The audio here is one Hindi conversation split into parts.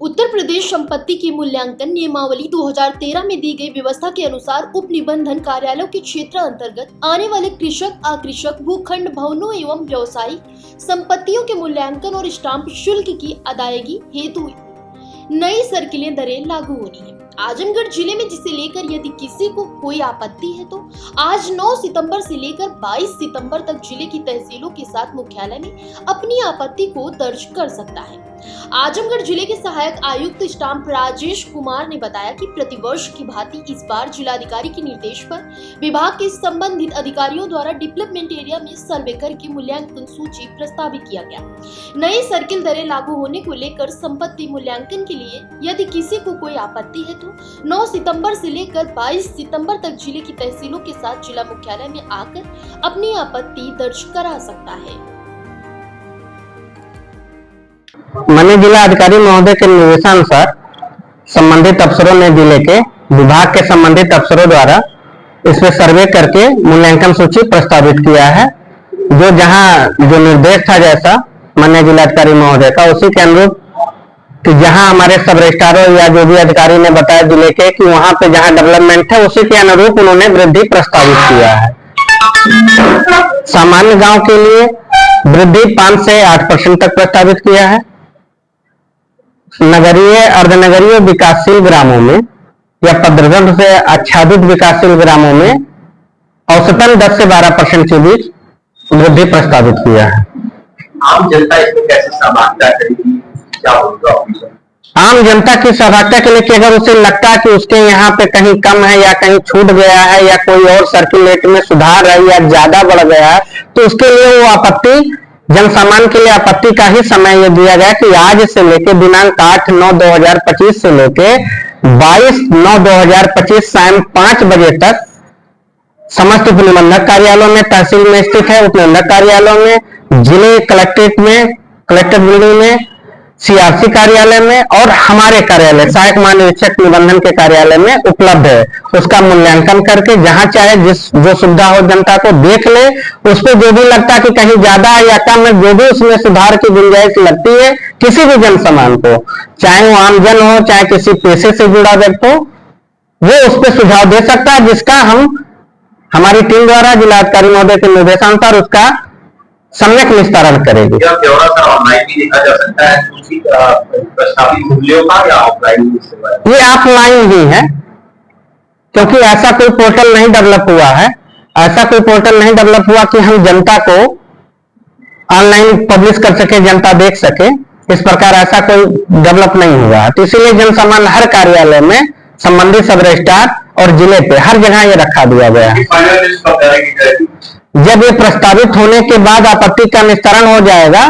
उत्तर प्रदेश संपत्ति की मूल्यांकन नियमावली 2013 में दी गई व्यवस्था के अनुसार उप निबंधन कार्यालयों के क्षेत्र अंतर्गत आने वाले कृषक, अकृषक, भूखंड, भवनों एवं व्यवसायिक संपत्तियों के मूल्यांकन और स्टाम्प शुल्क की अदायगी हेतु नई सर्किलें दरें लागू होनी है। आजमगढ़ जिले में जिसे लेकर यदि किसी को कोई आपत्ति है तो आज 9 सितंबर से लेकर 22 सितंबर तक जिले की तहसीलों के साथ मुख्यालय में अपनी आपत्ति को दर्ज कर सकता है। आजमगढ़ जिले के सहायक आयुक्त स्टाम्प राजेश कुमार ने बताया कि प्रतिवर्ष की भांति इस बार जिलाधिकारी के निर्देश पर विभाग के संबंधित अधिकारियों द्वारा डेवलपमेंट एरिया में सर्वे करके मूल्यांकन सूची प्रस्तावित किया गया। नई सर्किल दरें लागू होने को लेकर संपत्ति मूल्यांकन के लिए यदि किसी को कोई आपत्ति है तो 9 सितंबर से लेकर 22 सितंबर तक जिले की तहसीलों के साथ जिला मुख्यालय में आकर अपनी आपत्ति दर्ज करा सकता है। माननीय जिला अधिकारी महोदय के निर्देशानुसार संबंधित अफसरों ने जिले के विभाग के संबंधित अफसरों द्वारा इसमें सर्वे करके मूल्यांकन सूची प्रस्तावित किया है। जो निर्देश था जैसा माननीय जिलाधिकारी महोदय का, उसी के अनुरूप कि जहां हमारे सब रजिस्ट्रारों या जो भी अधिकारी ने बताया जिले के कि वहां पे जहां डेवलपमेंट है उसी के अनुरूप उन्होंने वृद्धि प्रस्तावित किया है। सामान्य गांव के लिए वृद्धि 5 से 8% तक प्रस्तावित किया है। नगरीय, अर्धनगरीय विकासशील ग्रामों में या पदरगढ़ से आच्छादित विकासशील ग्रामों में औसतन 10 से 12% के बीच वृद्धि प्रस्तावित किया है। आम जनता इसमें कैसे सहभागिता करेगी, क्या होगा? आम जनता की सहभागिता के लिए कि अगर उसे लगता है कि उसके यहाँ पे कहीं कम है या कहीं छूट गया है या कोई और सर्किल रेट में सुधार है या ज्यादा बढ़ गया है तो उसके लिए वो आपत्ति, जनसामान्य के लिए आपत्ति का ही समय ये दिया गया कि आज से लेके दिनांक 8/9/2025 से लेके 22/9/2025 शाम 5 बजे तक समस्त उप निबंधक कार्यालयों में, तहसील में स्थित है उप निबंधक कार्यालयों में, जिले कलेक्ट्रेट में, कलेक्टर बिल्डिंग में, सीआरसी कार्यालय में और हमारे कार्यालय सहायक महानिरीक्षक निबंधन के कार्यालय में उपलब्ध है। उसका मूल्यांकन करके जहां चाहे जो सुविधा हो जनता को देख ले, उस पर जो भी लगता है कि कहीं ज्यादा है या कम है, जो भी उसमें सुधार की गुंजाइश लगती है किसी भी जन सामान को, चाहे वो आमजन हो चाहे किसी पेशे से जुड़ा व्यक्ति हो, वो उस पर सुझाव दे सकता है, जिसका हमारी टीम द्वारा जिलाधिकारी महोदय के निर्देशानुसार उसका सम्यक निस्तारण करेगी। यह ब्यौरा सर ऑनलाइन भी देखा जा सकता है सूची प्रस्तावित मूल्यों का या ऑफलाइन? ये ऑफलाइन ही है क्योंकि ऐसा कोई पोर्टल नहीं डेवलप हुआ है, ऐसा कोई पोर्टल नहीं डेवलप हुआ कि हम जनता को ऑनलाइन पब्लिश कर सके, जनता देख सके। इस प्रकार ऐसा कोई डेवलप नहीं हुआ है, तो इसीलिए जनसामान्य हर कार्यालय में संबंधित सब रजिस्ट्रार और जिले पे हर जगह ये रखा दिया गया है। जब ये प्रस्तावित होने के बाद आपत्ति का निस्तारण हो जाएगा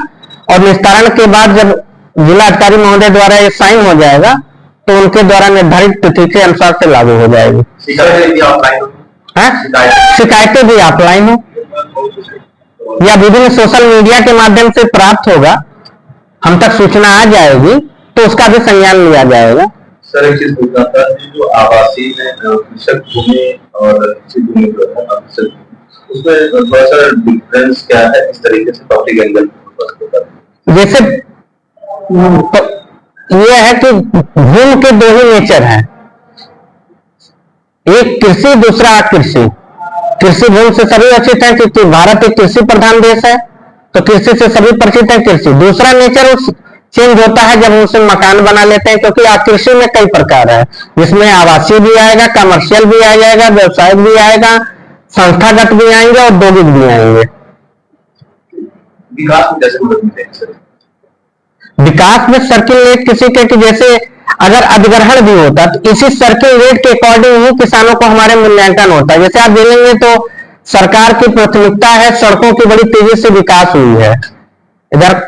और निस्तारण के बाद जब जिलाधिकारी महोदय द्वारा ये साइन हो जाएगा तो उनके द्वारा निर्धारित तिथि के अनुसार से लागू हो जाएगी। शिकायतें भी ऑफलाइन हो या विभिन्न सोशल मीडिया के माध्यम से प्राप्त होगा, हम तक सूचना आ जाएगी तो उसका भी संज्ञान लिया जाएगा। सर एक चीज पूछना था, जो आवासीय में कृषक भूमि और उसमें थोड़ा सा डिफरेंस क्या है, इस तरीके से पब्लिक एंगल जैसे ये है कि भूमि के 2 ही नेचर हैं, एक कृषि दूसरा अकृषि। कृषि भूमि से सभी परिचित हैं क्योंकि भारत एक कृषि प्रधान देश है, तो कृषि से सभी परिचित है। कृषि दूसरा नेचर चेंज होता है जब उसे मकान बना लेते हैं, क्योंकि कृषि में कई प्रकार है, जिसमें आवासीय भी आएगा, कमर्शियल भी आ जाएगा, व्यवसायिक भी आएगा, संस्थागत भी आएंगे और औद्योगिक भी आएंगे। विकास में सर्किल रेट किसी के जैसे अगर अधिग्रहण भी होता तो इसी सर्किल रेट के अकॉर्डिंग ही किसानों को हमारे मूल्यांकन होता है। जैसे आप देखेंगे तो सरकार की प्राथमिकता है, सड़कों की बड़ी तेजी से विकास हुई है इधर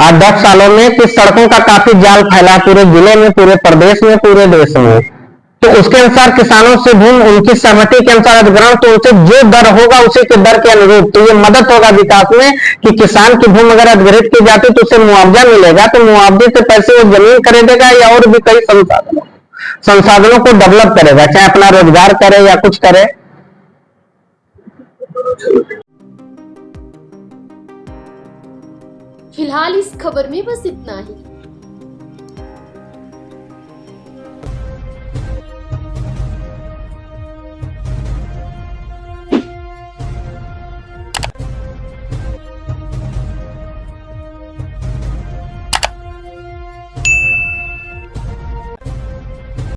8-10 सालों में कि सड़कों का काफी जाल फैला पूरे जिले में, पूरे प्रदेश में, पूरे देश में। तो उसके अनुसार किसानों से भूमि उनकी सहमति के अनुसार अधिग्रहण, तो उनसे जो दर होगा उसी के दर के अनुरूप तो ये मदद होगा विकास में कि किसान की भूमि अगर अधिग्रहित की जाती तो उसे मुआवजा मिलेगा, तो मुआवजे से पैसे वो जमीन खरीदेगा या और भी कई संसाधनों को डेवलप करेगा, चाहे अपना रोजगार करे या कुछ करे। फिलहाल इस खबर में बस इतना ही।